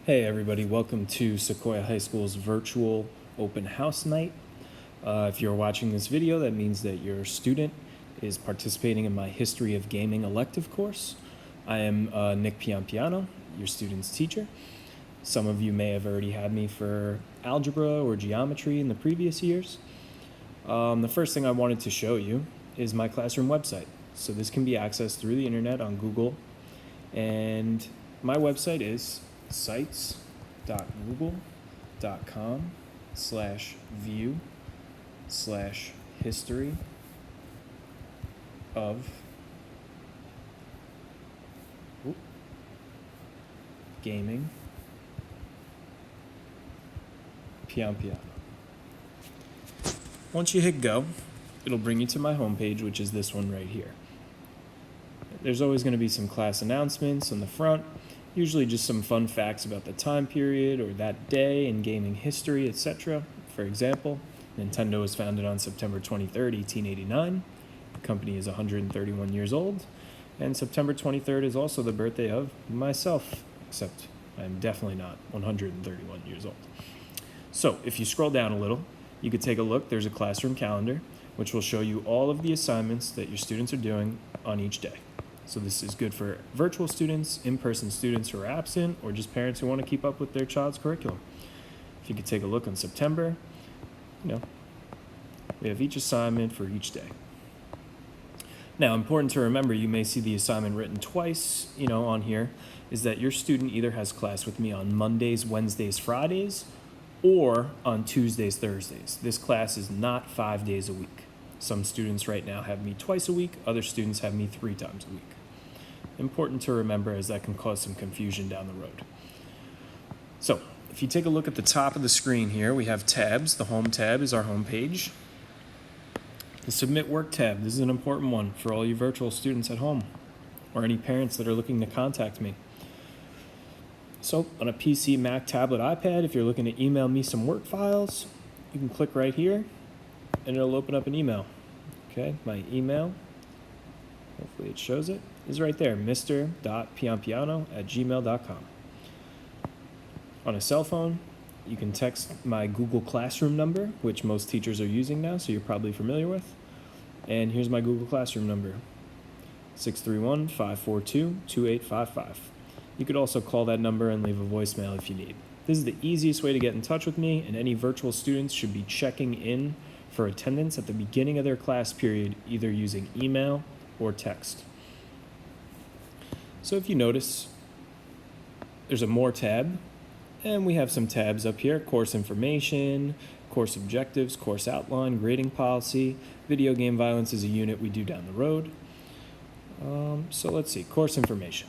Hey everybody, welcome to Sequoia High School's virtual open house night. If you're watching this video, that means that your student is participating in my History of Gaming elective course. I am Nick Piampiano, your student's teacher. Some of you may have already had me for algebra or geometry in the previous years. The first thing I wanted to show you is my classroom website. So this can be accessed through the internet on Google, and my website is sites.google.com/view/history of gaming Piampiano. Once you hit go, it'll bring you to my homepage, which is this one right here. There's always going to be some class announcements on the front, usually just some fun facts about the time period or that day in gaming history, etc. For example, Nintendo was founded on September 23rd, 1889. The company is 131 years old, and September 23rd is also the birthday of myself, except I'm definitely not 131 years old. So if you scroll down a little, you could take a look. There's a classroom calendar, which will show you all of the assignments that your students are doing on each day. So this is good for virtual students, in-person students who are absent, or just parents who want to keep up with their child's curriculum. If you could take a look on September, we have each assignment for each day. Now, important to remember, you may see the assignment written twice, on here, is that your student either has class with me on Mondays, Wednesdays, Fridays, or on Tuesdays, Thursdays. This class is not 5 days a week. Some students right now have me twice a week, other students have me 3 times a week. Important to remember, as that can cause some confusion down the road. So, if you take a look at the top of the screen here, we have tabs. The home tab is our home page. The submit work tab, this is an important one for all you virtual students at home or any parents that are looking to contact me. So on a PC, Mac, tablet, iPad, if you're looking to email me some work files, you can click right here and it'll open up an email. Okay, my email, hopefully it shows it, is right there, mr.piampiano@gmail.com. On a cell phone, you can text my Google Classroom number, which most teachers are using now, so you're probably familiar with. And here's my Google Classroom number, 631-542-2855. You could also call that number and leave a voicemail if you need. This is the easiest way to get in touch with me, and any virtual students should be checking in for attendance at the beginning of their class period, either using email or text. So if you notice, there's a More tab, and we have some tabs up here: course information, course objectives, course outline, grading policy. Video game violence is a unit we do down the road. So let's see, course information.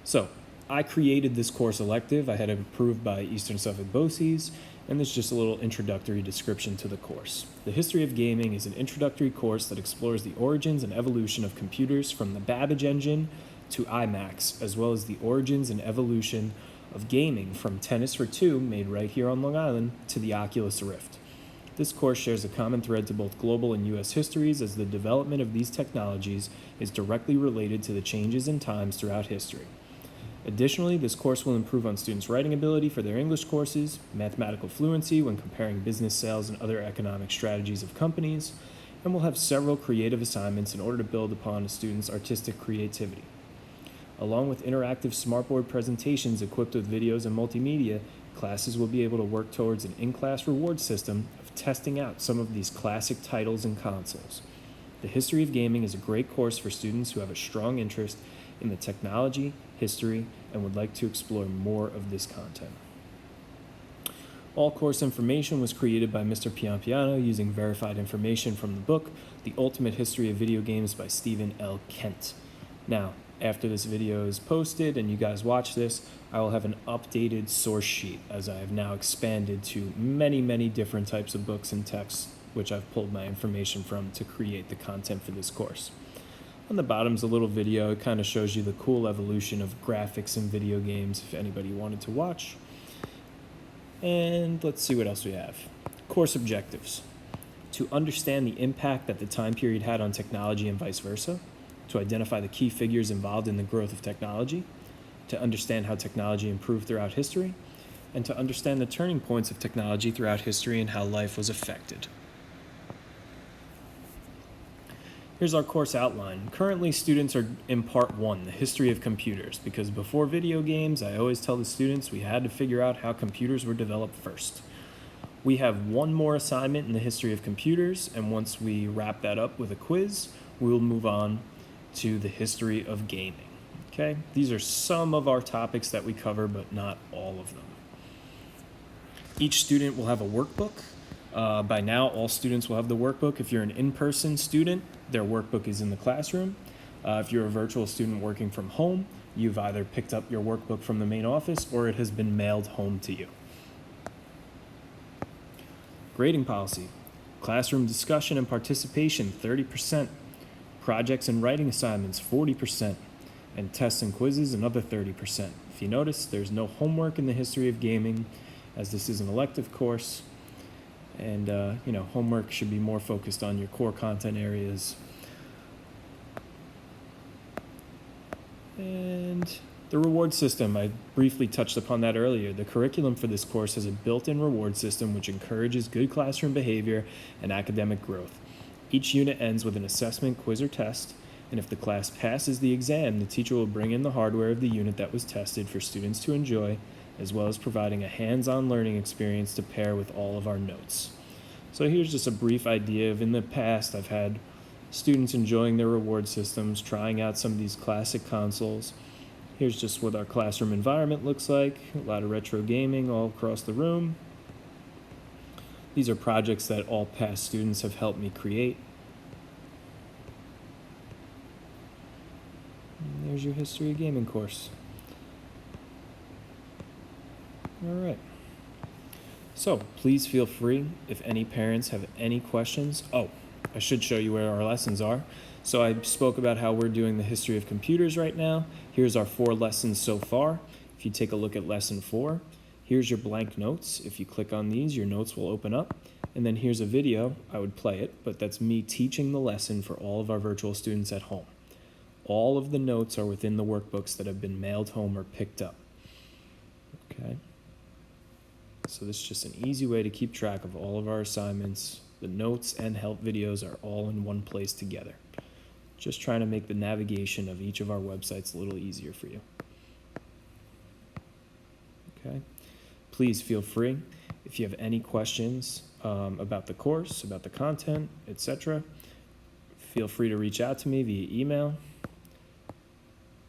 So I created this course elective. I had it approved by Eastern Suffolk BOCES, and there's just a little introductory description to the course. The History of Gaming is an introductory course that explores the origins and evolution of computers from the Babbage engine to iMacs, as well as the origins and evolution of gaming from Tennis for Two, made right here on Long Island, to the Oculus Rift. This course shares a common thread to both global and U.S. histories, as the development of these technologies is directly related to the changes in times throughout history. Additionally, this course will improve on students' writing ability for their English courses, mathematical fluency when comparing business, sales, and other economic strategies of companies, and will have several creative assignments in order to build upon a student's artistic creativity. Along with interactive smartboard presentations equipped with videos and multimedia, classes will be able to work towards an in-class reward system of testing out some of these classic titles and consoles. The History of Gaming is a great course for students who have a strong interest in the technology, history, and would like to explore more of this content. All course information was created by Mr. Piampiano using verified information from the book, The Ultimate History of Video Games by Stephen L. Kent. Now, after this video is posted and you guys watch this, I will have an updated source sheet, as I have now expanded to many, many different types of books and texts, which I've pulled my information from to create the content for this course. On the bottom is a little video. It kind of shows you the cool evolution of graphics in video games, if anybody wanted to watch. And let's see what else we have. Course objectives: to understand the impact that the time period had on technology and vice versa, to identify the key figures involved in the growth of technology, to understand how technology improved throughout history, and to understand the turning points of technology throughout history and how life was affected. Here's our course outline. Currently, students are in part 1, the history of computers, because before video games, I always tell the students we had to figure out how computers were developed first. We have one more assignment in the history of computers, and once we wrap that up with a quiz, we'll move on to the history of gaming. Okay? These are some of our topics that we cover, but not all of them. Each student will have a workbook. By now, all students will have the workbook. If you're an in-person student, their workbook is in the classroom. If you're a virtual student working from home, you've either picked up your workbook from the main office or it has been mailed home to you. Grading policy. Classroom discussion and participation, 30%. Projects and writing assignments, 40%. And tests and quizzes, another 30%. If you notice, there's no homework in the history of gaming, as this is an elective course. And, homework should be more focused on your core content areas. And the reward system, I briefly touched upon that earlier. The curriculum for this course has a built-in reward system which encourages good classroom behavior and academic growth. Each unit ends with an assessment, quiz, or test, and if the class passes the exam, the teacher will bring in the hardware of the unit that was tested for students to enjoy, as well as providing a hands-on learning experience to pair with all of our notes. So here's just a brief idea of, in the past, I've had students enjoying their reward systems, trying out some of these classic consoles. Here's just what our classroom environment looks like. A lot of retro gaming all across the room. These are projects that all past students have helped me create. And there's your history of gaming course. All right. So please feel free if any parents have any questions. Oh, I should show you where our lessons are. So I spoke about how we're doing the history of computers right now. Here's our 4 lessons so far. If you take a look at lesson 4, here's your blank notes. If you click on these, your notes will open up. And then here's a video. I would play it, but that's me teaching the lesson for all of our virtual students at home. All of the notes are within the workbooks that have been mailed home or picked up. Okay. So this is just an easy way to keep track of all of our assignments. The notes and help videos are all in one place together. Just trying to make the navigation of each of our websites a little easier for you. Okay. Please feel free, if you have any questions about the course, about the content, etc., feel free to reach out to me via email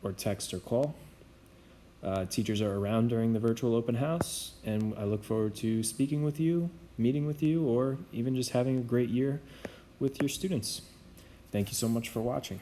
or text or call. Teachers are around during the virtual open house, and I look forward to speaking with you, meeting with you, or even just having a great year with your students. Thank you so much for watching.